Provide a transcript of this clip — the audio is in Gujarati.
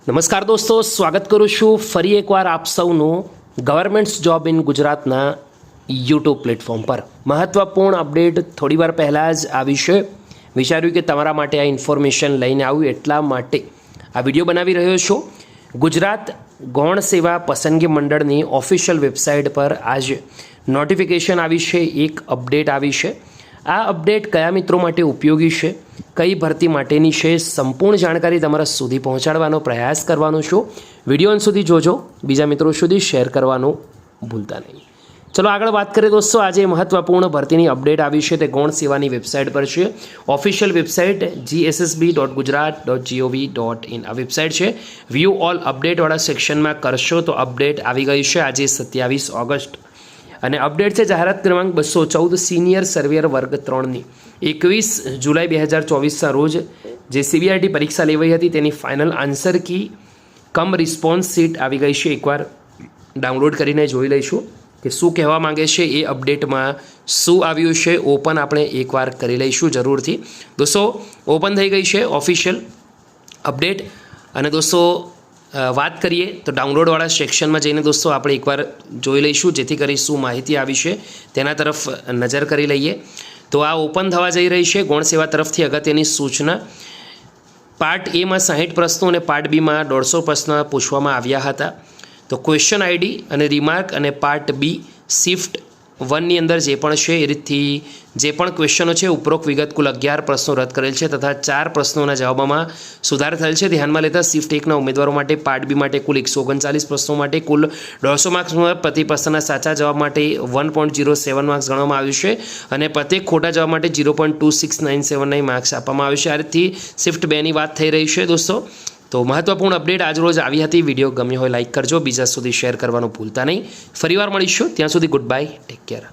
નમસ્કાર દોસ્તો, સ્વાગત કરું છું ફરી એકવાર આપ સૌનું ગવર્મેન્ટ્સ જોબ ઇન ગુજરાતના યુટ્યુબ પ્લેટફોર્મ પર. મહત્ત્વપૂર્ણ અપડેટ થોડીવાર પહેલાં જ આવી છે. વિચાર્યું કે તમારા માટે આ ઇન્ફોર્મેશન લઈને આવ્યું, એટલા માટે આ વિડીયો બનાવી રહ્યો છું. ગુજરાત ગૌણ સેવા પસંદગી મંડળની ઓફિશિયલ વેબસાઇટ પર આજે નોટિફિકેશન આવી છે, એક અપડેટ આવી છે. આ અપડેટ કયા મિત્રો માટે ઉપયોગી છે, કઈ ભરતી માટેની છે, સંપૂર્ણ જાણકારી તમારા સુધી પહોંચાડવાનો પ્રયાસ કરવાનો છું. વિડીયો અંત સુધી જોજો, બીજા મિત્રો સુધી શેર કરવાનું ભૂલતા નહીં. ચલો આગળ વાત કરીએ દોસ્તો. આજે મહત્વપૂર્ણ ભરતીની અપડેટ આવી છે, તે ગૌણ સેવાની વેબસાઇટ પર છે. ઓફિશિયલ વેબસાઇટ gssb.gujarat.gov.in આ વેબસાઇટ છે. વ્યૂ ઓલ અપડેટવાળા સેક્શનમાં કરશો તો અપડેટ આવી ગઈ છે આજે 27 ઓગસ્ટ. અને અપડેટ છે જાહેરાત ક્રમાંક 214 સિનિયર સર્વેયર વર્ગ 3ની 21 જુલાઈ 2024ના રોજ જે CBRT પરીક્ષા લેવાઈ હતી તેની ફાઇનલ આન્સર કી કમ રિસ્પોન્સ સીટ આવી ગઈ છે. એકવાર ડાઉનલોડ કરીને જોઈ લઈશું કે શું કહેવા માંગે છે, એ અપડેટમાં શું આવ્યું છે. ઓપન આપણે એકવાર કરી લઈશું જરૂરથી. દોસ્તો ઓપન થઈ ગઈ છે ઓફિશિયલ અપડેટ. અને દોસ્તો વાત કરીએ તો ડાઉનલોડવાળા સેક્શનમાં જઈને દોસ્તો આપણે એકવાર જોઈ લઈશું, જેથી કરી શું માહિતી આવી છે તેના તરફ નજર કરી લઈએ. તો આ ઓપન થવા જઈ રહી છે ગૌણ સેવા તરફથી અગત્યની સૂચના. પાર્ટ એમાં 60 પ્રશ્નો અને પાર્ટ બીમાં 150 પ્રશ્નો પૂછવામાં આવ્યા હતા. તો ક્વેશ્ચન આઈડી અને રિમાર્ક અને પાર્ટ બી શિફ્ટ 1ની અંદર જે પણ છે એ રીતથી જે પણ ક્વેશ્ચનો છે ઉપરોક્ત વિગત કુલ 11 પ્રશ્નો રદ કરેલ છે તથા 4 પ્રશ્નોના જવાબોમાં સુધાર થયેલ છે. ધ્યાનમાં લેતા શિફ્ટ 1ના ઉમેદવારો માટે પાર્ટ બી માટે કુલ 139 પ્રશ્નો માટે કુલ 150 માર્ક્સમાં પ્રતિ પ્રશ્નના સાચા જવાબ માટે 1.07 માર્ક્સ ગણવામાં આવ્યું છે અને પ્રત્યેક ખોટા જવાબ માટે 0.2697 માર્ક્સ આપવામાં આવ્યું છે. આ રીતથી શિફ્ટ 2ની વાત થઈ રહી છે દોસ્તો. તો મહત્વપૂર્ણ અપડેટ આજરોજ આવી હતી. વિડીયો ગમ્યો હોય લાઇક કરજો, બીજા સુધી શેર કરવાનું ભૂલતા નહીં. ફરીવાર મળીશું, ત્યાં સુધી ગુડ બાય, ટેક કેર.